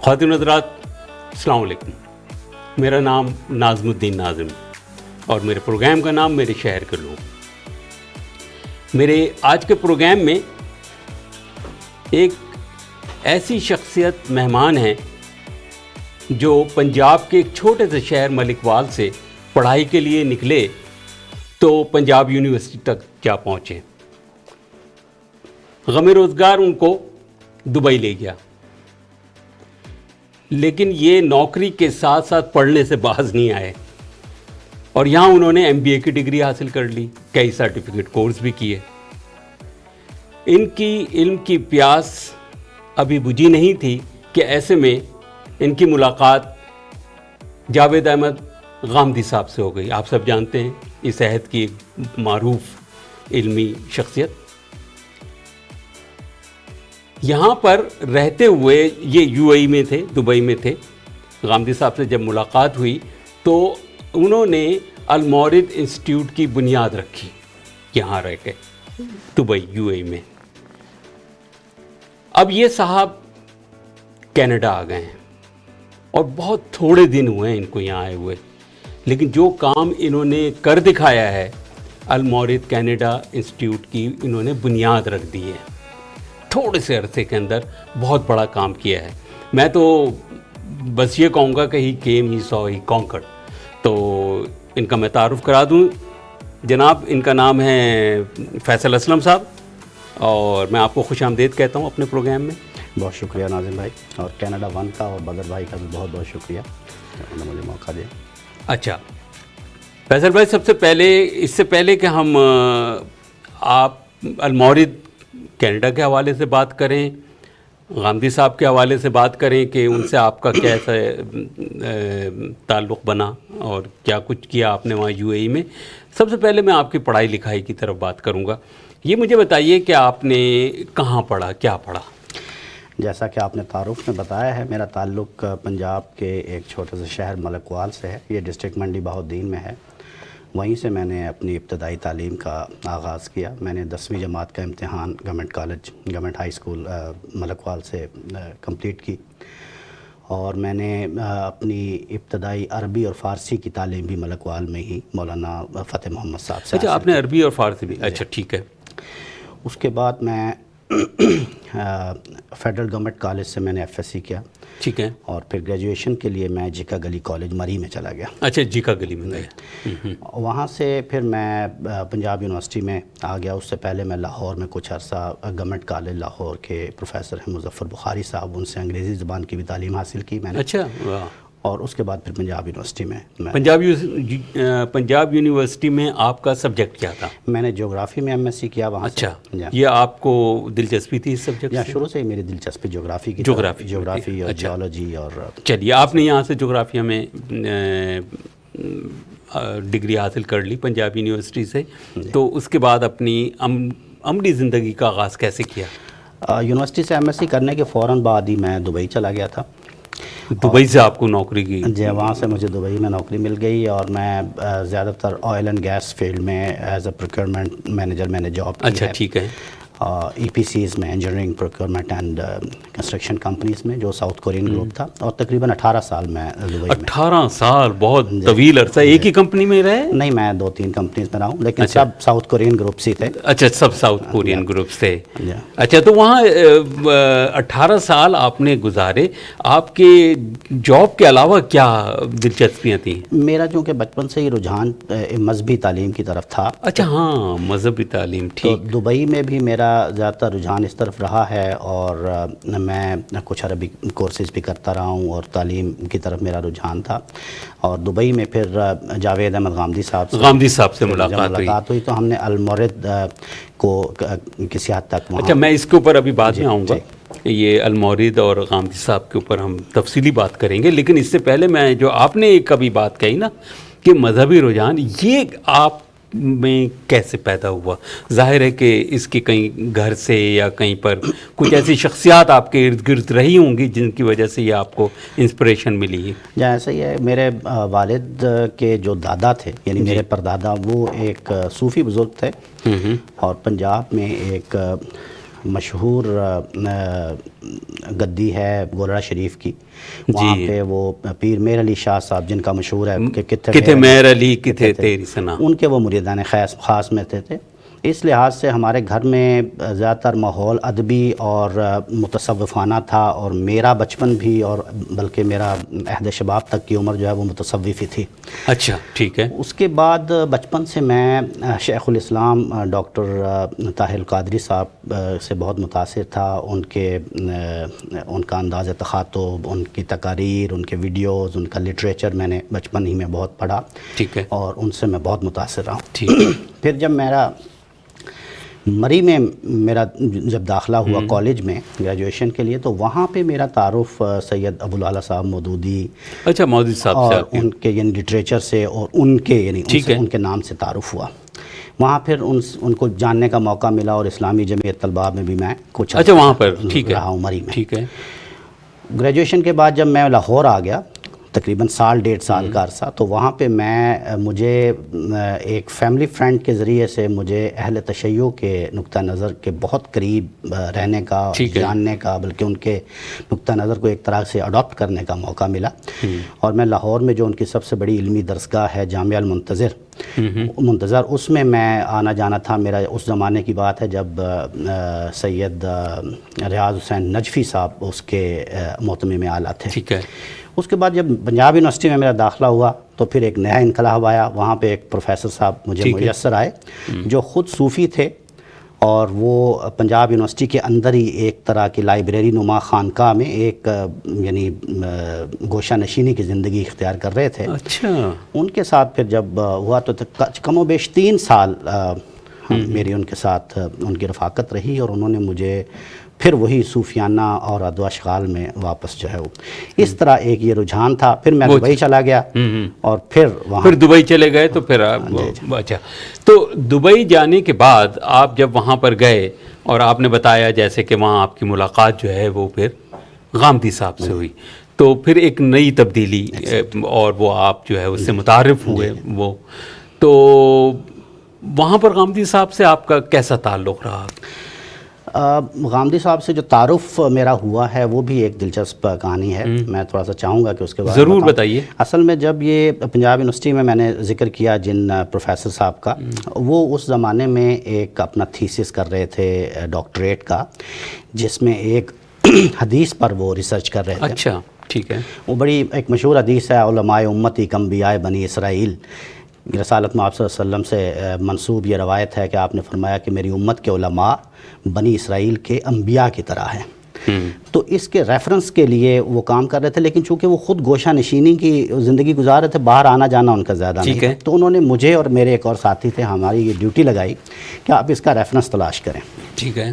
خواتین حضرات السلام علیکم. میرا نام ناظم الدین ناظم اور میرے پروگرام کا نام میرے شہر کے لوگ. میرے آج کے پروگرام میں ایک ایسی شخصیت مہمان ہیں جو پنجاب کے ایک چھوٹے سے شہر ملکوال سے پڑھائی کے لیے نکلے تو پنجاب یونیورسٹی تک جا پہنچے. غم روزگار ان کو دبئی لے گیا، لیکن یہ نوکری کے ساتھ ساتھ پڑھنے سے باز نہیں آئے اور یہاں انہوں نے ایم بی اے کی ڈگری حاصل کر لی، کئی سرٹیفکیٹ کورس بھی کیے. ان کی علم کی پیاس ابھی بجھی نہیں تھی کہ ایسے میں ان کی ملاقات جاوید احمد غامدی صاحب سے ہو گئی. آپ سب جانتے ہیں اس عہد کی ایک معروف علمی شخصیت. یہاں پر رہتے ہوئے یہ یو اے ای میں تھے، دبئی میں تھے. غامدی صاحب سے جب ملاقات ہوئی تو انہوں نے المورد انسٹیٹیوٹ کی بنیاد رکھی یہاں رہ کے دبئی یو اے ای میں. اب یہ صاحب کینیڈا آ گئے ہیں اور بہت تھوڑے دن ہوئے ہیں ان کو یہاں آئے ہوئے، لیکن جو کام انہوں نے کر دکھایا ہے المورد کینیڈا انسٹیٹیوٹ کی انہوں نے بنیاد رکھ دی ہے. تھوڑے سے عرصے کے اندر بہت بڑا کام کیا ہے. میں تو بس یہ کہوں گا کہ he came he so he conquered. تو ان کا میں تعارف کرا دوں. جناب ان کا نام ہے فیصل اسلم صاحب اور میں آپ کو خوش آمدید کہتا ہوں اپنے پروگرام میں. بہت شکریہ ناظم بھائی، اور کینیڈا ون کا اور بدر بھائی کا بھی بہت بہت شکریہ انہوں نے مجھے موقع دیا. اچھا فیصل بھائی، سب سے پہلے اس سے پہلے کہ ہم آپ المورد کینیڈا کے حوالے سے بات کریں، غامدی صاحب کے حوالے سے بات کریں کہ ان سے آپ کا کیسا تعلق بنا اور کیا کچھ کیا آپ نے وہاں یو اے ای میں، سب سے پہلے میں آپ کی پڑھائی لکھائی کی طرف بات کروں گا. یہ مجھے بتائیے کہ آپ نے کہاں پڑھا، کیا پڑھا؟ جیسا کہ آپ نے تعارف میں بتایا ہے، میرا تعلق پنجاب کے ایک چھوٹے سے شہر ملکوال سے ہے. یہ ڈسٹرکٹ منڈی بہاؤالدین میں ہے. وہیں سے میں نے اپنی ابتدائی تعلیم کا آغاز کیا. میں نے 10ویں جماعت کا امتحان گورنمنٹ ہائی اسکول ملکوال سے کمپلیٹ کی، اور میں نے اپنی ابتدائی عربی اور فارسی کی تعلیم بھی ملکوال میں ہی مولانا فتح محمد صاحب سے. اچھا، آپ نے عربی اور فارسی بھی؟ اچھا ٹھیک ہے. اس کے بعد میں فیڈرل گورنمنٹ کالج سے میں نے ایف ایس سی کیا. ٹھیک ہے. اور پھر گریجویشن کے لیے میں جیکا گلی کالج مری میں چلا گیا. اچھا، جیکا گلی میں گئے. وہاں سے پھر میں پنجاب یونیورسٹی میں آ گیا. اس سے پہلے میں لاہور میں کچھ عرصہ گورنمنٹ کالج لاہور کے پروفیسر ہیں مظفر بخاری صاحب، ان سے انگریزی زبان کی بھی تعلیم حاصل کی میں نے. اچھا. اور اس کے بعد پھر پنجاب یونیورسٹی میں پنجاب یونیورسٹی میں آپ کا سبجیکٹ کیا تھا؟ میں نے جغرافی میں ایم ایس سی کیا وہاں. اچھا، یہ آپ کو دلچسپی تھی اس سبجیکٹ سے؟ شروع سے ہی میری دلچسپی جغرافی کی، جغرافی اور جیولوجی. اور چلیے، آپ نے یہاں سے جغرافیہ میں ڈگری حاصل کر لی پنجاب یونیورسٹی سے، تو اس کے بعد اپنی عملی زندگی کا آغاز کیسے کیا؟ یونیورسٹی سے ایم ایس سی کرنے کے فوراً بعد ہی میں دبئی چلا گیا تھا. دبئی سے آپ کو نوکری کی؟ جی، وہاں سے مجھے دبئی میں نوکری مل گئی، اور میں زیادہ تر آئل اینڈ گیس فیلڈ میں ایز اے پروکیورمنٹ مینیجر میں نے جاب کی. اچھا ٹھیک ہے. ای پی سیز میں، engineering procurement and construction companies میں، جو ساؤتھ کورین گروپ تھا. اور تقریباً 18 سال میں دبئی میں. 18 سال بہت طویل عرصہ ایک ہی کمپنی میں رہے؟ نہیں، میں 2-3 کمپنیز میں رہا ہوں، لیکن سب ساؤتھ کورین گروپس ہی تھے. اچھا، سب ساؤتھ کورین گروپس تھے. اچھا، تو وہاں 18 سال آپ نے گزارے. آپ کے جاب کے علاوہ کیا دلچسپیاں تھیں؟ میرا چونکہ بچپن سے ہی رجحان مذہبی تعلیم کی طرف تھا. اچھا، ہاں، مذہبی تعلیم. ٹھیک. تو دبئی میں بھی میرا زیادہ تر رجحان اس طرف رہا ہے، اور میں کچھ عربی کورسز بھی کرتا رہا ہوں، اور تعلیم کی طرف میرا رجحان تھا. اور دبئی میں پھر جاوید احمد غامدی صاحب سے ملاقات ہوئی، تو ہم نے المورد کو کسی حد تک. اچھا، میں اس کے اوپر ابھی بعد میں آؤں گا. یہ المورد اور غامدی صاحب کے اوپر ہم تفصیلی بات کریں گے، لیکن اس سے پہلے میں جو آپ نے کبھی بات کہی نا کہ مذہبی رجحان، یہ آپ میں کیسے پیدا ہوا؟ ظاہر ہے کہ اس کی کہیں گھر سے یا کہیں پر کچھ ایسی شخصیات آپ کے ارد گرد رہی ہوں گی جن کی وجہ سے یہ آپ کو انسپریشن ملی ہے. جیسے یہ میرے والد کے جو دادا تھے، یعنی میرے پردادا، وہ ایک صوفی بزرگ تھے، اور پنجاب میں ایک مشہور گدی ہے گولڑا شریف کی، وہاں پہ وہ پیر میر علی شاہ صاحب جن کا مشہور ہے کہ کتھے میر علی کتھے تیری سنا، ان کے وہ مریدان خاص میں تھے۔ اس لحاظ سے ہمارے گھر میں زیادہ تر ماحول ادبی اور متصوفانہ تھا، اور میرا بچپن بھی اور بلکہ میرا عہد شباب تک کی عمر جو ہے وہ متصوفی تھی۔ اچھا ٹھیک ہے۔ اس کے بعد بچپن سے میں شیخ الاسلام ڈاکٹر طاہر القادری صاحب سے بہت متاثر تھا، ان کا انداز تخاطب، ان کی تقاریر، ان کے ویڈیوز، ان کا لٹریچر میں نے بچپن ہی میں بہت پڑھا، ٹھیک ہے، اور ان سے میں بہت متاثر رہا ہوں۔ ٹھیک ہے۔ پھر جب مری میں میرا جب داخلہ ہوا کالج میں گریجویشن کے لیے، تو وہاں پہ میرا تعارف سید ابو العلا صاحب مودودی، اچھا مودودی صاحب اور سے ان کے یعنی لٹریچر سے اور ان کے یعنی ان کے نام سے تعارف ہوا۔ وہاں پھر ان کو جاننے کا موقع ملا، اور اسلامی جمعیت طلباء میں بھی میں کچھ اچھا وہاں پر رہا ہوں مری میں۔ ٹھیک ہے۔ گریجویشن کے بعد جب میں لاہور آ گیا، تقریباً سال ڈیڑھ سال کا عرصہ، تو وہاں پہ مجھے ایک فیملی فرینڈ کے ذریعے سے مجھے اہل تشیع کے نقطہ نظر کے بہت قریب رہنے کا، جاننے کا، بلکہ ان کے نقطہ نظر کو ایک طرح سے اڈاپٹ کرنے کا موقع ملا۔ اور میں لاہور میں جو ان کی سب سے بڑی علمی درسگاہ ہے جامعہ المنتظر، اس میں آنا جانا تھا میرا۔ اس زمانے کی بات ہے جب سید ریاض حسین نجفی صاحب اس کے محتمم اعلیٰ تھے۔ ٹھیک ہے۔ اس کے بعد جب پنجاب یونیورسٹی میں میرا داخلہ ہوا، تو پھر ایک نیا انقلاب آیا۔ وہاں پہ ایک پروفیسر صاحب مجھے میسر آئے جو خود صوفی تھے، اور وہ پنجاب یونیورسٹی کے اندر ہی ایک طرح کی لائبریری نما خانقاہ میں ایک یعنی گوشہ نشینی کی زندگی اختیار کر رہے تھے۔ اچھا۔ ان کے ساتھ پھر جب ہوا تو کم و بیش 3 سال میری ان کے ساتھ ان کی رفاقت رہی، اور انہوں نے مجھے پھر وہی صوفیانہ اور ادب و اشغال میں واپس جو ہے وہ اس طرح ایک یہ رجحان تھا۔ پھر میں دبئی چلا گیا، اور پھر دبئی چلے گئے، تو پھر اچھا، تو دبئی جانے کے بعد آپ جب وہاں پر گئے، اور آپ نے بتایا جیسے کہ وہاں آپ کی ملاقات جو ہے وہ پھر غامدی صاحب سے ہوئی، تو پھر ایک نئی تبدیلی، اور وہ آپ جو ہے اس سے متعارف ہوئے۔ وہ تو وہاں پر غامدی صاحب سے آپ کا کیسا تعلق رہا؟ غامدی صاحب سے جو تعارف میرا ہوا ہے وہ بھی ایک دلچسپ کہانی ہے، میں تھوڑا سا چاہوں گا کہ اس کے بارے میں ضرور بتائیے۔ اصل میں جب یہ پنجاب یونیورسٹی میں نے ذکر کیا جن پروفیسر صاحب کا، وہ اس زمانے میں ایک اپنا تھیسس کر رہے تھے ڈاکٹریٹ کا، جس میں ایک حدیث پر وہ ریسرچ کر رہے تھے۔ اچھا ٹھیک ہے۔ وہ بڑی ایک مشہور حدیث ہے، علماء امتی کانبیاء بنی اسرائیل۔ رسالت میں آپ صلی اللہ علیہ وسلم سے منسوب یہ روایت ہے کہ آپ نے فرمایا کہ میری امت کے علماء بنی اسرائیل کے انبیاء کی طرح ہیں۔ تو اس کے ریفرنس کے لیے وہ کام کر رہے تھے، لیکن چونکہ وہ خود گوشہ نشینی کی زندگی گزار رہے تھے، باہر آنا جانا ان کا زیادہ نہیں تھا، تو انہوں نے مجھے اور میرے ایک اور ساتھی تھے، ہماری یہ ڈیوٹی لگائی کہ آپ اس کا ریفرنس تلاش کریں۔ ٹھیک ہے۔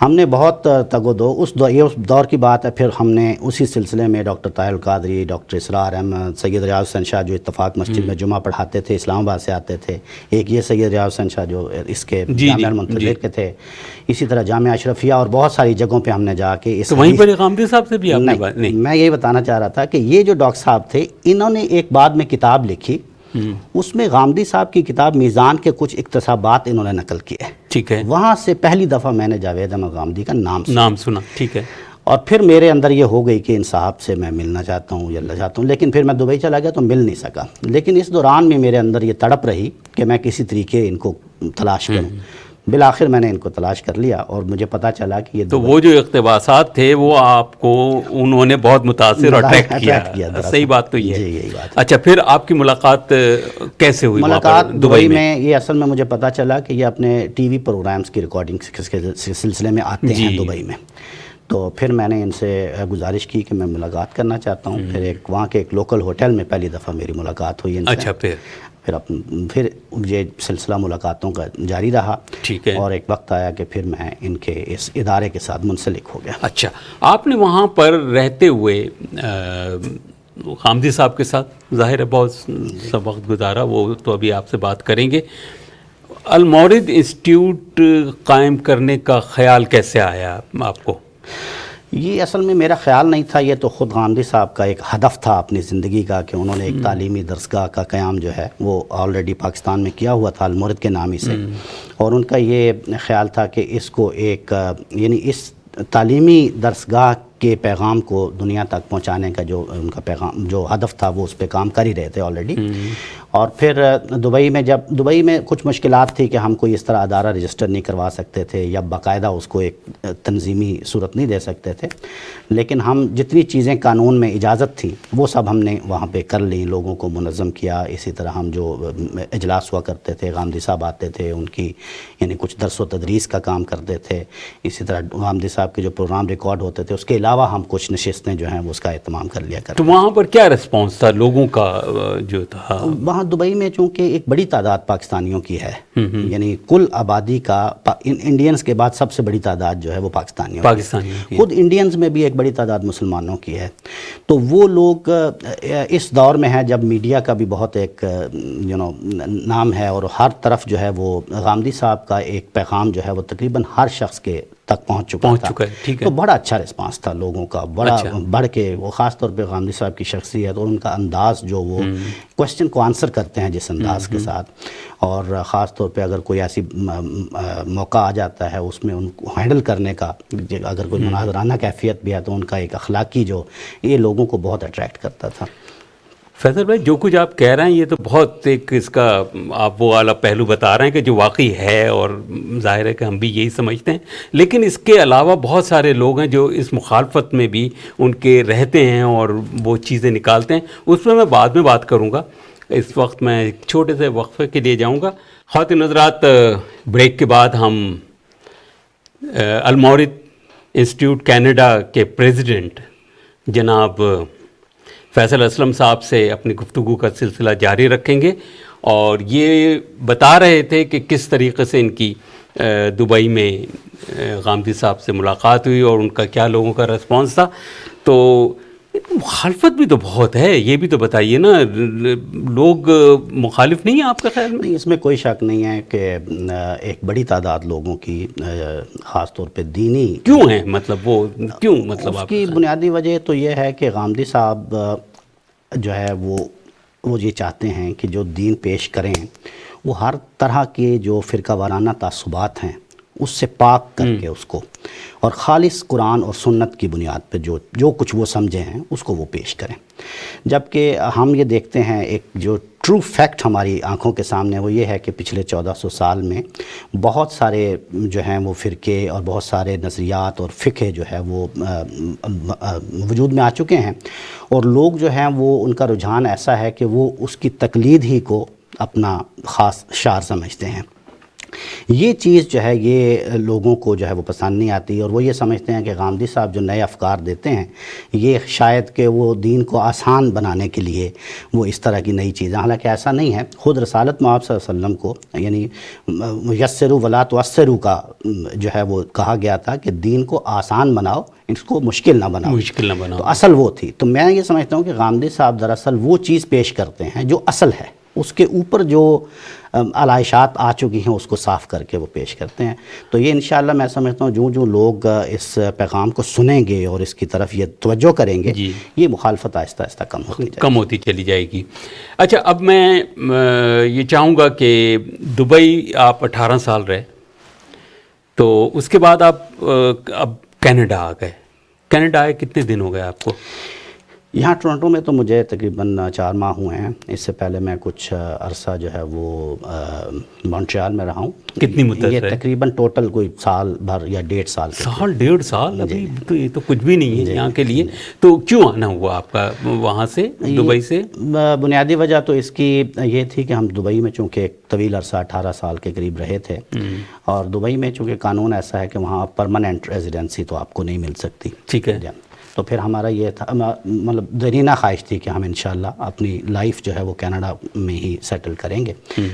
ہم نے بہت تگ و دو، یہ اس دور کی بات ہے، پھر ہم نے اسی سلسلے میں ڈاکٹر طاہر القادری، ڈاکٹر اسرار احمد، سید ریاض حسین شاہ جو اتفاق مسجد میں جمعہ پڑھاتے تھے، اسلام آباد سے آتے تھے، ایک یہ سید ریاض حسین شاہ جو اس کے جامعہ المنتظر کے تھے، اسی طرح جامعہ اشرفیہ اور بہت ساری جگہوں پہ ہم نے جا کے تو وہیں پر غامدی صاحب سے بھی آپ نے بات نہیں؟ میں یہی بتانا چاہ رہا تھا کہ یہ جو ڈاکٹر صاحب تھے، انہوں نے ایک بعد میں کتاب لکھی، اس میں غامدی صاحب کی کتاب میزان کے کچھ اقتباسات انہوں نے نقل کیے۔ ٹھیک ہے۔ وہاں سے پہلی دفعہ میں نے جاوید احمد غامدی کا نام سنا۔ ٹھیک ہے۔ اور پھر میرے اندر یہ ہو گئی کہ ان صاحب سے میں ملنا چاہتا ہوں یا اللہ چاہتا ہوں، لیکن پھر میں دبئی چلا گیا تو مل نہیں سکا۔ لیکن اس دوران میں میرے اندر یہ تڑپ رہی کہ میں کسی طریقے ان کو تلاش کروں۔ بالآخر میں نے ان کو تلاش کر لیا، اور مجھے پتا چلا کہ یہ تو وہ جو اقتباسات تھے وہ آپ کو انہوں نے بہت متاثر اور اٹریکٹ کیا۔ صحیح بات تو یہ ہے۔ یہی بات۔ اچھا، پھر آپ کی ملاقات کیسے ہوئی؟ ملاقات دبئی میں یہ اصل میں مجھے پتا چلا کہ یہ اپنے ٹی وی پروگرامز کی ریکارڈنگ کے سلسلے میں آتے ہیں دبئی میں، تو پھر میں نے ان سے گزارش کی کہ میں ملاقات کرنا چاہتا ہوں۔ پھر وہاں کے ایک لوکل ہوٹل میں پہلی دفعہ میری ملاقات ہوئی ان سے۔ اچھا، پھر یہ سلسلہ ملاقاتوں کا جاری رہا۔ ٹھیک ہے۔ اور ایک وقت آیا کہ پھر میں ان کے اس ادارے کے ساتھ منسلک ہو گیا۔ اچھا، آپ نے وہاں پر رہتے ہوئے غامدی صاحب کے ساتھ ظاہر ہے بہت سا وقت گزارا، وہ تو ابھی آپ سے بات کریں گے۔ المورد انسٹیٹیوٹ قائم کرنے کا خیال کیسے آیا آپ کو؟ یہ اصل میں میرا خیال نہیں تھا، یہ تو خود غامدی صاحب کا ایک ہدف تھا اپنی زندگی کا کہ انہوں نے ایک تعلیمی درسگاہ کا قیام جو ہے وہ آلریڈی پاکستان میں کیا ہوا تھا المورد کے نامی سے، اور ان کا یہ خیال تھا کہ اس کو ایک یعنی اس تعلیمی درسگاہ کے پیغام کو دنیا تک پہنچانے کا جو ان کا پیغام جو ہدف تھا وہ اس پہ کام کر ہی رہے تھے آلریڈی. اور پھر دبئی میں کچھ مشکلات تھی کہ ہم کوئی اس طرح ادارہ رجسٹر نہیں کروا سکتے تھے یا باقاعدہ اس کو ایک تنظیمی صورت نہیں دے سکتے تھے، لیکن ہم جتنی چیزیں قانون میں اجازت تھی وہ سب ہم نے وہاں پہ کر لیں، لوگوں کو منظم کیا. اسی طرح ہم جو اجلاس ہوا کرتے تھے، غامدی صاحب آتے تھے، ان کی یعنی کچھ درس و تدریس کا کام کرتے تھے. اسی طرح غامدی صاحب کے جو پروگرام ریکارڈ ہوتے تھے اس کے علاوہ ہم کچھ نشستیں جو ہیں وہ اس کا اہتمام کر لیا کرتے. تو وہاں پر کیا رسپانس تھا لوگوں کا جو تھا؟ وہاں دبئی میں چونکہ ایک بڑی تعداد پاکستانیوں کی ہے، یعنی کل آبادی کا انڈینز کے بعد سب سے بڑی تعداد جو ہے وہ پاکستانیوں کی، خود انڈینز میں بھی ایک بڑی تعداد مسلمانوں کی ہے. تو وہ لوگ اس دور میں ہے جب میڈیا کا بھی بہت ایک نام ہے اور ہر طرف جو ہے وہ غامدی صاحب کا ایک پیغام جو ہے وہ تقریباً ہر شخص کے تک پہنچ چکا ہے. تو بڑا اچھا رسپانس تھا لوگوں کا، بڑا بڑھ کے. وہ خاص طور پہ غامدی صاحب کی شخصیت اور ان کا انداز جو وہ کوشچن کو آنسر کرتے ہیں جس انداز کے ساتھ، اور خاص طور پہ اگر کوئی ایسی موقع آ جاتا ہے اس میں ان کو ہینڈل کرنے کا، اگر کوئی مناظرانہ کیفیت بھی ہے تو ان کا ایک اخلاقی جو یہ لوگوں کو بہت اٹریکٹ کرتا تھا. فیصل بھائی جو کچھ آپ کہہ رہے ہیں یہ تو بہت ایک اس کا آپ وہ والا پہلو بتا رہے ہیں کہ جو واقعی ہے، اور ظاہر ہے کہ ہم بھی یہی سمجھتے ہیں، لیکن اس کے علاوہ بہت سارے لوگ ہیں جو اس مخالفت میں بھی ان کے رہتے ہیں اور وہ چیزیں نکالتے ہیں. اس میں بعد میں بات کروں گا. اس وقت میں ایک چھوٹے سے وقفے کے لیے جاؤں گا. خواتین حضرات، بریک کے بعد ہم المورد انسٹیٹیوٹ کینیڈا کے پریزیڈنٹ جناب فیصل اسلم صاحب سے اپنی گفتگو کا سلسلہ جاری رکھیں گے، اور یہ بتا رہے تھے کہ کس طریقے سے ان کی دبئی میں غامدی صاحب سے ملاقات ہوئی اور ان کا کیا لوگوں کا رسپانس تھا. تو مخالفت بھی تو بہت ہے، یہ بھی تو بتائیے نا، لوگ مخالف نہیں ہیں آپ کا خیال میں؟ نہیں، اس میں کوئی شک نہیں ہے کہ ایک بڑی تعداد لوگوں کی خاص طور پہ دینی کیوں ہیں، مطلب وہ کیوں، مطلب اس کی بنیادی وجہ تو یہ ہے کہ غامدی صاحب جو ہے وہ یہ چاہتے ہیں کہ جو دین پیش کریں وہ ہر طرح کے جو فرقہ وارانہ تعصبات ہیں اس سے پاک کر کے اس کو، اور خالص قرآن اور سنت کی بنیاد پہ جو کچھ وہ سمجھے ہیں اس کو وہ پیش کریں. جبکہ ہم یہ دیکھتے ہیں ایک جو ٹرو فیکٹ ہماری آنکھوں کے سامنے وہ یہ ہے کہ پچھلے 1400 سال میں بہت سارے جو ہیں وہ فرقے اور بہت سارے نظریات اور فقہ جو ہے وہ وجود میں آ چکے ہیں، اور لوگ جو ہیں وہ ان کا رجحان ایسا ہے کہ وہ اس کی تقلید ہی کو اپنا خاص شعار سمجھتے ہیں. یہ چیز جو ہے یہ لوگوں کو جو ہے وہ پسند نہیں آتی، اور وہ یہ سمجھتے ہیں کہ غامدی صاحب جو نئے افکار دیتے ہیں یہ شاید کہ وہ دین کو آسان بنانے کے لیے وہ اس طرح کی نئی چیزیں، حالانکہ ایسا نہیں ہے. خود رسالت مآب صلی اللہ علیہ وسلم کو یعنی یسروا ولا تعسروا کا جو ہے وہ کہا گیا تھا کہ دین کو آسان بناؤ، اس کو مشکل نہ بناؤ. تو اصل وہ تھی. تو میں یہ سمجھتا ہوں کہ غامدی صاحب دراصل وہ چیز پیش کرتے ہیں جو اصل ہے، اس کے اوپر جو علائشات آ چکی ہیں اس کو صاف کر کے وہ پیش کرتے ہیں. تو یہ انشاءاللہ میں سمجھتا ہوں جو لوگ اس پیغام کو سنیں گے اور اس کی طرف یہ توجہ کریں گے، یہ مخالفت آہستہ آہستہ کم ہوتی چلی جائے گی. اچھا، اب میں یہ چاہوں گا کہ دبئی آپ 18 سال رہے، تو اس کے بعد آپ اب کینیڈا آ گئے. کینیڈا آئے کتنے دن ہو گئے آپ کو؟ یہاں ٹورنٹو میں تو مجھے تقریباً 4 ماہ ہوئے ہیں. اس سے پہلے میں کچھ عرصہ جو ہے وہ مونٹریال میں رہا ہوں. کتنی مدت؟ یہ تقریباً ٹوٹل کوئی سال بھر یا 1.5 سال. ڈیڑھ سال؟ ابھی تو یہ تو کچھ بھی نہیں ہے یہاں کے لیے. تو کیوں آنا ہوا آپ کا وہاں سے، دبئی سے؟ بنیادی وجہ تو اس کی یہ تھی کہ ہم دبئی میں چونکہ ایک طویل عرصہ 18 سال کے قریب رہے تھے، اور دبئی میں چونکہ قانون ایسا ہے کہ وہاں پرماننٹ ریزیڈنسی تو آپ کو نہیں مل سکتی. ٹھیک ہے. تو پھر ہمارا یہ تھا، مطلب دیرینہ خواہش تھی کہ ہم انشاءاللہ اپنی لائف جو ہے وہ کینیڈا میں ہی سیٹل کریں گے.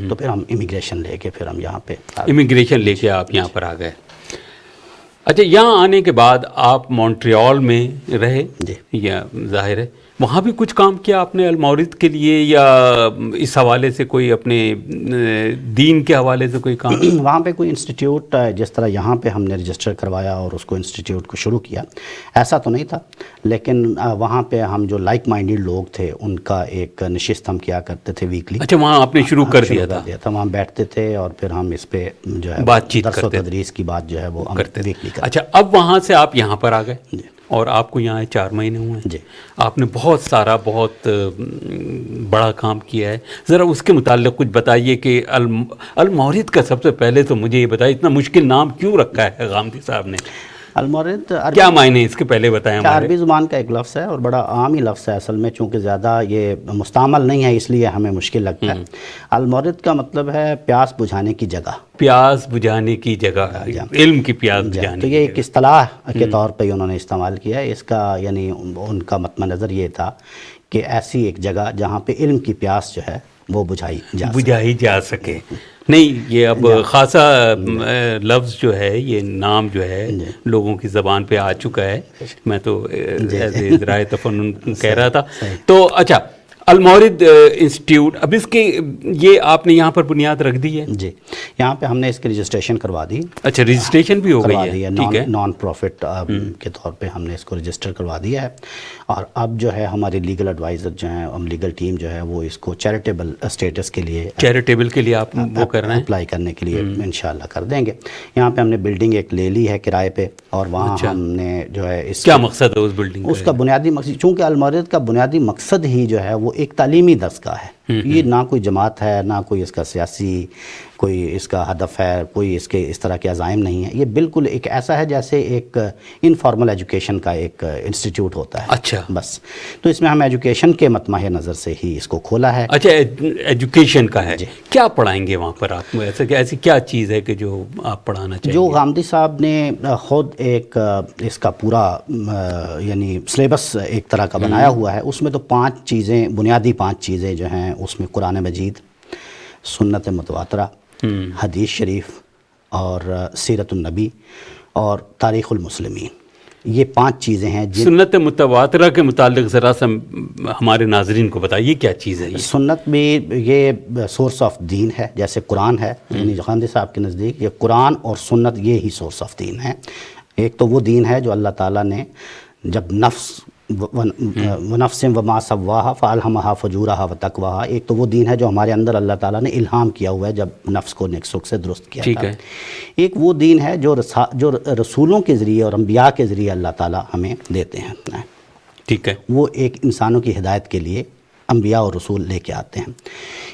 تو پھر ہم امیگریشن لے کے پھر ہم یہاں پہ آپ یہاں پر آ گئے. اچھا، یہاں آنے کے بعد آپ مونٹریال میں رہے؟ جی. یا ظاہر ہے وہاں بھی کچھ کام کیا آپ نے المورد کے لیے، یا اس حوالے سے کوئی اپنے دین کے حوالے سے کوئی کام؟ وہاں پہ کوئی انسٹیٹیوٹ جس طرح یہاں پہ ہم نے رجسٹر کروایا اور اس کو انسٹیٹیوٹ کو شروع کیا، ایسا تو نہیں تھا، لیکن وہاں پہ ہم جو لائک مائنڈیڈ لوگ تھے ان کا ایک نشست ہم کیا کرتے تھے ویکلی. اچھا، وہاں آپ نے شروع کر دیا تھا؟ وہاں بیٹھتے تھے اور پھر ہم اس پہ جو ہے بات چیت درس و کرتے، تدریس کی بات جو ہے وہ کرتے ویکلی کرتے. اچھا، اب وہاں سے آپ یہاں پر آ گئے اور آپ کو یہاں 4 مہینے ہوئے ہیں. جی. آپ نے بہت سارا بہت بڑا کام کیا ہے، ذرا اس کے متعلق کچھ بتائیے کہ المورد کا سب سے پہلے تو مجھے یہ بتائیے اتنا مشکل نام کیوں رکھا ہے غامدی صاحب نے؟ المورد کیا معنی اس کے پہلے بتائیں. عربی زبان کا ایک لفظ ہے اور بڑا عام ہی لفظ ہے اصل میں، چونکہ زیادہ یہ مستعمل نہیں ہے اس لیے ہمیں مشکل لگتا ہے. المورد کا مطلب ہے پیاس بجھانے کی جگہ. پیاس بجھانے کی جگہ، علم کی پیاس بجھانے. تو یہ ایک اصطلاح کے طور پہ انہوں نے استعمال کیا ہے. اس کا یعنی ان کا مطمع نظر یہ تھا کہ ایسی ایک جگہ جہاں پہ علم کی پیاس جو ہے وہ بجھائی جا سکے. نہیں، یہ اب خاصا لفظ جو ہے، یہ نام جو ہے لوگوں کی زبان پہ آ چکا ہے. میں تو ذرائع تفنن کہہ رہا تھا. تو اچھا، المورد انسٹیٹیوٹ، اب اس کے یہ آپ نے یہاں پر بنیاد رکھ دی ہے؟ جی، یہاں پہ ہم نے اس کی رجسٹریشن کروا دی. اچھا، رجسٹریشن بھی ہو گئی ہے؟ ٹھیک ہے. نان پروفٹ کے طور پہ ہم نے اس کو رجسٹر کروا دیا ہے. اور اب جو ہے ہماری لیگل ایڈوائزر جو ہیں، لیگل ٹیم جو ہے وہ اس کو چیریٹیبل اسٹیٹس کے لیے، چیریٹیبل کے لیے آپ وہ کر رہے ہیں، اپلائی کرنے کے لیے انشاءاللہ کر دیں گے. یہاں پہ ہم نے بلڈنگ ایک لے لی ہے کرائے پہ، اور وہاں ہم نے جو ہے اس کیا مقصد ہے اس بلڈنگ؟ اس کا بنیادی مقصد، چونکہ المورد کا بنیادی مقصد ہی جو ہے وہ ایک تعلیمی درسگاہ ہے. یہ نہ کوئی جماعت ہے، نہ کوئی اس کا سیاسی کوئی اس کا ہدف ہے، کوئی اس کے اس طرح کے عزائم نہیں ہے. یہ بالکل ایک ایسا ہے جیسے ایک انفارمل ایجوکیشن کا ایک انسٹیٹیوٹ ہوتا ہے. اچھا، بس. تو اس میں ہم ایجوکیشن کے مطمع نظر سے ہی اس کو کھولا ہے. اچھا، ایجوکیشن کا ہے. کیا پڑھائیں گے وہاں پر آپ؟ ایسی کیا چیز ہے کہ جو آپ پڑھانا چاہیں گے؟ جو غامدی صاحب نے خود ایک اس کا پورا یعنی سلیبس ایک طرح کا بنایا ہوا ہے، اس میں تو 5 چیزیں، بنیادی 5 چیزیں جو ہیں اس میں قرآن مجید، سنت متواترہ، حدیث شریف اور سیرت النبی اور تاریخ المسلمین، یہ 5 چیزیں ہیں. سنت متواترہ کے متعلق ذرا سا ہمارے ناظرین کو بتائیے کیا چیز ہے یہ؟ سنت بھی یہ سورس آف دین ہے، جیسے قرآن ہے، یعنی غامدی صاحب کے نزدیک یہ قرآن اور سنت یہ ہی سورس آف دین ہے. ایک تو وہ دین ہے جو اللہ تعالیٰ نے جب نفس ونفس وما سواہا فالہمہا فجورہا وتقواہا، ایک تو وہ دین ہے جو ہمارے اندر اللہ تعالیٰ نے الہام کیا ہوا ہے جب نفس کو نیک سک سے درست کیا تھا. ایک وہ دین ہے جو رسولوں کے ذریعے اور انبیاء کے ذریعے اللہ تعالیٰ ہمیں دیتے ہیں. ٹھیک ہے. وہ ایک انسانوں کی ہدایت کے لیے انبیاء اور رسول لے کے آتے ہیں.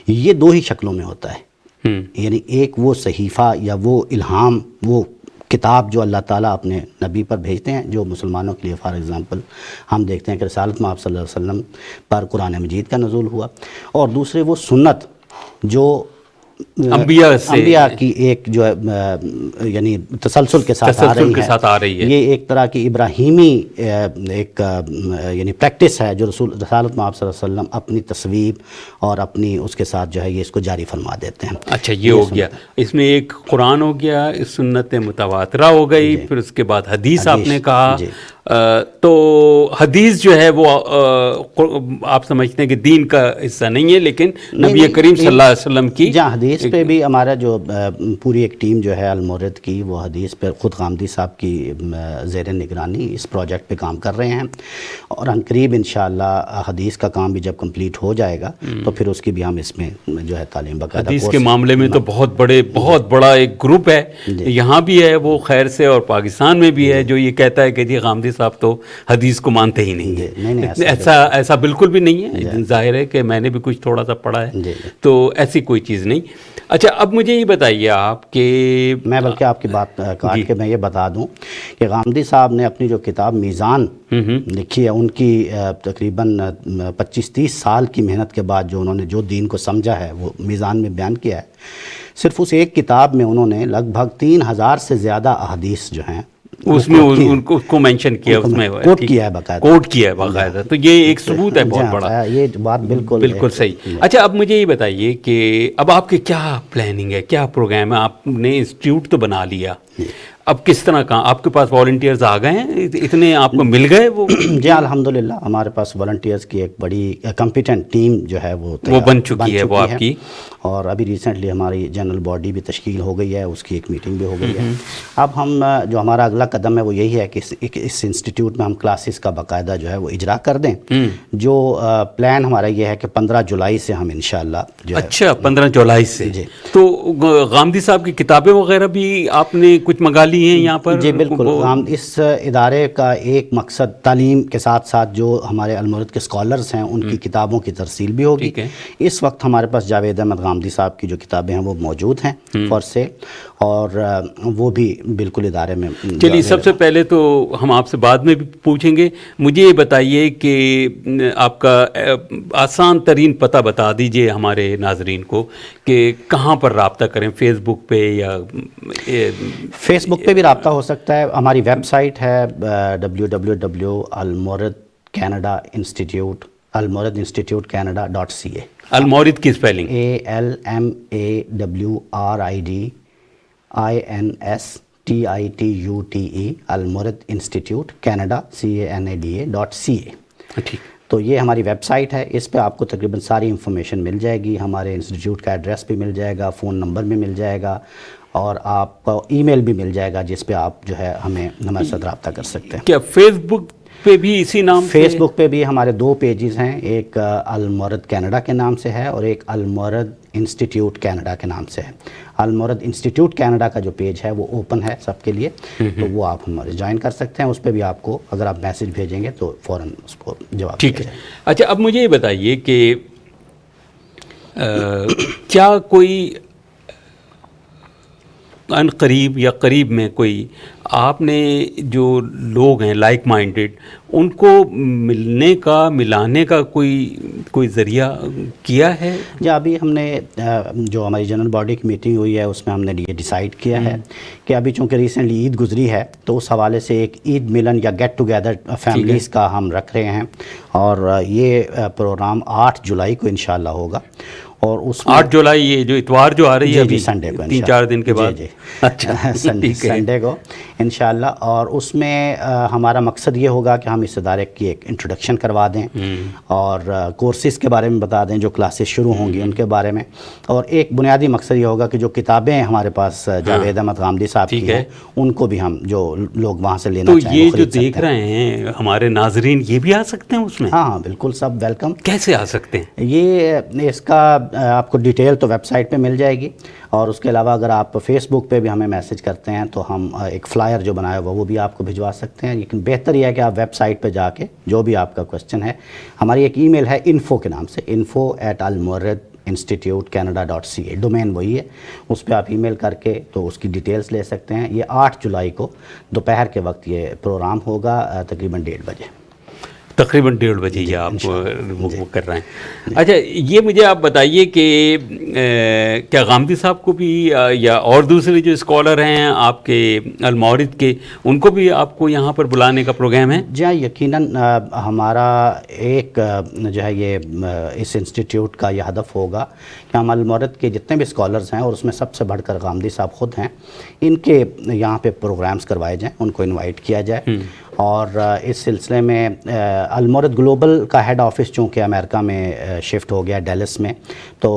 یہ 2 ہی شکلوں میں ہوتا ہے. یعنی ایک وہ صحیفہ یا وہ الہام، وہ کتاب جو اللہ تعالیٰ اپنے نبی پر بھیجتے ہیں، جو مسلمانوں کے لیے فار ایگزامپل ہم دیکھتے ہیں کہ رسالت مآب صلی اللہ علیہ وسلم پر قرآن مجید کا نزول ہوا. اور دوسرے وہ سنت جو انبیاء کی ایک جو ہے یعنی تسلسل کے ساتھ آ رہی ہے. یہ ایک طرح کی ابراہیمی ایک یعنی پریکٹس ہے جو رسالت مآب صلی اللہ علیہ وسلم اپنی تصویب اور اپنی اس کے ساتھ جو ہے یہ اس کو جاری فرما دیتے ہیں. اچھا، یہ ہو گیا. اس میں ایک قرآن ہو گیا، سنت متواترہ ہو گئی، پھر اس کے بعد حدیث آپ نے کہا. تو حدیث جو ہے وہ آپ سمجھتے ہیں کہ دین کا حصہ نہیں ہے، لیکن نبی کریم صلی اللہ علیہ وسلم کی. حدیث پہ بھی ہمارا جو پوری ایک ٹیم جو ہے المورد کی، وہ حدیث پہ خود غامدی صاحب کی زیر نگرانی اس پروجیکٹ پہ کام کر رہے ہیں. اور عنقریب انشاءاللہ حدیث کا کام بھی جب کمپلیٹ ہو جائے گا تو پھر اس کی بھی ہم اس میں جو ہے تعلیم باقاعدہ. حدیث کے معاملے میں تو بہت بڑا ایک گروپ ہے، یہاں بھی ہے وہ خیر سے، اور پاکستان میں بھی ہے جو یہ کہتا ہے کہ جی غامدی صاحب تو حدیث کو مانتے ہی نہیں ہیں. ایسا بالکل بھی نہیں ہے. ظاہر ہے کہ میں نے بھی کچھ تھوڑا سا پڑھا ہے، تو ایسی کوئی چیز نہیں. اچھا، اب مجھے یہ بتائیے آپ کہ میں بلکہ آپ کی بات کاٹ کے میں یہ بتا دوں کہ غامدی صاحب نے اپنی جو کتاب میزان لکھی ہے، ان کی تقریباً 25-30 سال کی محنت کے بعد جو انہوں نے جو دین کو سمجھا ہے وہ میزان میں بیان کیا ہے. صرف اس ایک کتاب میں انہوں نے لگ بھگ 3000 سے زیادہ احادیث جو ہیں اس میں ان کو مینشن کیا، اس میں کوٹ کیا ہے باقاعدہ. تو یہ ایک ثبوت ہے بہت بڑا. یہ بات بالکل صحیح. اچھا، اب مجھے یہ بتائیے کہ اب آپ کے کیا پلاننگ ہے، کیا پروگرام ہے؟ آپ نے انسٹیٹیوٹ تو بنا لیا، اب کس طرح کا آپ کے پاس والنٹیئرز آ گئے ہیں؟ اتنے آپ کو مل گئے وہ؟ جی الحمدللہ ہمارے پاس والنٹیئرز کی ایک بڑی کمپیٹنٹ ٹیم جو ہے وہ بن چکی ہے وہ آپ کی، اور ابھی ریسنٹلی ہماری جنرل باڈی بھی تشکیل ہو گئی ہے، اس کی ایک میٹنگ بھی ہو گئی ہے۔ اب ہم جو ہمارا اگلا قدم ہے وہ یہی ہے کہ اس انسٹیٹیوٹ میں ہم کلاسز کا باقاعدہ جو ہے وہ اجرا کر دیں۔ جو پلان ہمارا یہ ہے کہ 15 جولائی سے ہم انشاءاللہ جو ہے، اچھا 15 جولائی سے، جی تو غامدی صاحب کی کتابیں وغیرہ بھی آپ نے کچھ منگا لی ہیں یہاں پر؟ جی بالکل، ہم اس ادارے کا ایک مقصد تعلیم کے ساتھ ساتھ جو ہمارے المورد کے اسکالرز ہیں ان کی کتابوں کی ترسیل بھی ہوگی۔ اس وقت ہمارے پاس جاوید احمد غامدی صاحب کی جو کتابیں ہیں وہ موجود ہیں فار سیل، اور وہ بھی بالکل ادارے میں۔ چلیے سب سے پہلے تو ہم آپ سے بعد میں بھی پوچھیں گے، مجھے یہ بتائیے کہ آپ کا آسان ترین پتہ بتا دیجئے ہمارے ناظرین کو کہ کہاں پر رابطہ کریں، فیس بک پہ یا فیس بک پہ بھی رابطہ ہو سکتا ہے۔ ہماری ویب سائٹ ہے almoradinstitute.ca۔ المورد کی spelling ALMAWRIDINSTITUTE، Almawrid institute Canada CANADA.ca۔ ٹھیک، تو یہ ہماری ویب سائٹ ہے، اس پہ آپ کو تقریباً ساری انفارمیشن مل جائے گی، ہمارے انسٹیٹیوٹ کا ایڈریس بھی مل جائے گا، فون نمبر بھی مل جائے گا، اور آپ کو ای میل بھی مل جائے گا جس پہ آپ جو ہے ہمارے ساتھ رابطہ کر سکتے ہیں۔ کیا فیس بک پہ بھی اسی نام؟ فیس بک پہ بھی ہمارے 2 پیجز ہیں، ایک المورد کینیڈا کے نام سے ہے اور ایک المورد انسٹیٹیوٹ کینیڈا کے نام سے ہے۔ المورد انسٹیٹیوٹ کینیڈا کا جو پیج ہے وہ اوپن ہے سب کے لیے، تو وہ آپ ہمارے جوائن کر سکتے ہیں۔ اس پہ بھی آپ کو اگر آپ میسج بھیجیں گے تو فوراً اس کو جواب ٹھیک ہے۔ اچھا اب مجھے یہ بتائیے کہ کیا کوئی ان قریب یا قریب میں کوئی آپ نے جو لوگ ہیں لائک مائنڈڈ ان کو ملنے کا ملانے کا کوئی ذریعہ کیا ہے؟ جی ابھی ہم نے جو ہماری جنرل باڈی کی میٹنگ ہوئی ہے اس میں ہم نے یہ ڈیسائیڈ کیا ہے کہ ابھی چونکہ ریسنٹلی عید گزری ہے تو اس حوالے سے ایک عید ملن یا گیٹ ٹوگیدر فیملیز کا ہم رکھ رہے ہیں، اور یہ پروگرام 8 جولائی کو انشاءاللہ ہوگا، اور اس 8 جولائی یہ جو اتوار جو آ رہی ہے ابھی سنڈے کو 3-4 دن کے بعد، جی اچھا سنڈے کو انشاءاللہ، اور اس میں ہمارا مقصد یہ ہوگا کہ ہم اس ادارے کی ایک انٹروڈکشن کروا دیں اور کورسز کے بارے میں بتا دیں جو کلاسز شروع ہوں گی ان کے بارے میں، اور ایک بنیادی مقصد یہ ہوگا کہ جو کتابیں ہمارے پاس جاوید احمد غامدی صاحب کی ہیں ان کو بھی ہم جو لوگ وہاں سے لینا چاہیں تو یہ جو دیکھ رہے ہیں ہمارے ناظرین یہ بھی آ سکتے ہیں اس میں؟ ہاں بالکل، سب ویلکم۔ کیسے آ سکتے ہیں؟ یہ اس کا آپ کو ڈیٹیل تو ویب سائٹ پہ مل جائے گی، اور اس کے علاوہ اگر آپ فیس بک پہ بھی ہمیں میسج کرتے ہیں تو ہم ایک فلائر جو بنایا ہوا وہ بھی آپ کو بھجوا سکتے ہیں، لیکن بہتر یہ ہے کہ آپ ویب سائٹ پہ جا کے جو بھی آپ کا کوسچن ہے، ہماری ایک ای میل ہے info کے نام سے، info@almoradinstitutecanada.ca، ڈومین وہی ہے، اس پہ آپ ای میل کر کے تو اس کی ڈیٹیلز لے سکتے ہیں۔ یہ 8 جولائی کو دوپہر کے وقت یہ پروگرام ہوگا، تقریباً 1:30 بجے، تقریباً 1:30 بجے یہ آپ وہ کر رہے ہیں۔ اچھا یہ مجھے آپ بتائیے کہ کیا غامدی صاحب کو بھی یا اور دوسرے جو اسکالر ہیں آپ کے المورد کے ان کو بھی آپ کو یہاں پر بلانے کا پروگرام ہے؟ جی ہاں یقیناً، ہمارا ایک جو ہے یہ اس انسٹیٹیوٹ کا یہ ہدف ہوگا کہ ہم المورد کے جتنے بھی اسکالرز ہیں، اور اس میں سب سے بڑھ کر غامدی صاحب خود ہیں، ان کے یہاں پہ پروگرامز کروائے جائیں، ان کو انوائٹ کیا جائے، اور اس سلسلے میں المورد گلوبل کا ہیڈ آفس چونکہ امریکہ میں شفٹ ہو گیا ڈیلس میں، تو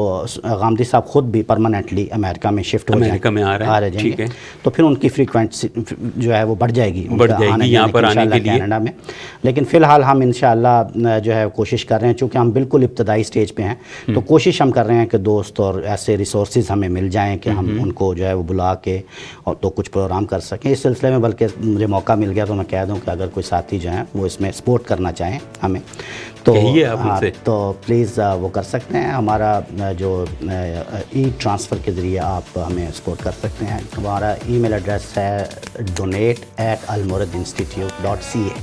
غامدی صاحب خود بھی پرماننٹلی امریکہ میں شفٹ ہو امریکہ میں آ رہے ہیں، ٹھیک ہے، تو پھر ان کی فریکوینسی جو ہے وہ بڑھ جائے گی یہاں پر آنے کے لیے کینیڈا میں۔ لیکن فی الحال ہم انشاءاللہ جو ہے کوشش کر رہے ہیں، چونکہ ہم بالکل ابتدائی سٹیج پہ ہیں، تو کوشش ہم کر رہے ہیں کہ دوست اور ایسے ریسورسز ہمیں مل جائیں کہ ہم ان کو جو ہے وہ بلا کے اور تو کچھ پروگرام کر سکیں اس سلسلے میں۔ بلکہ مجھے موقع مل گیا تو میں کہہ دوں کہ اگر کوئی ساتھی جو ہیں وہ اس میں سپورٹ کرنا چاہیں ہمیں تو پلیز وہ کر سکتے ہیں۔ ہمارا جو ای ٹرانسفر کے ذریعے آپ ہمیں سپورٹ کر سکتے ہیں۔ ہمارا ای میل ایڈریس ہے donate@almoradinstitute.ca،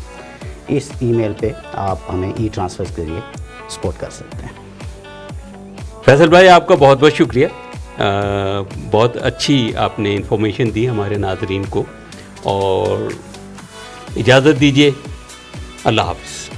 اس ای میل پہ آپ ہمیں ای ٹرانسفر کے ذریعے سپورٹ کر سکتے ہیں۔ فیصل بھائی آپ کا بہت بہت شکریہ، بہت اچھی آپ نے انفارمیشن دی ہمارے ناظرین کو، اور اجازت دیجیے، اللہ حافظ۔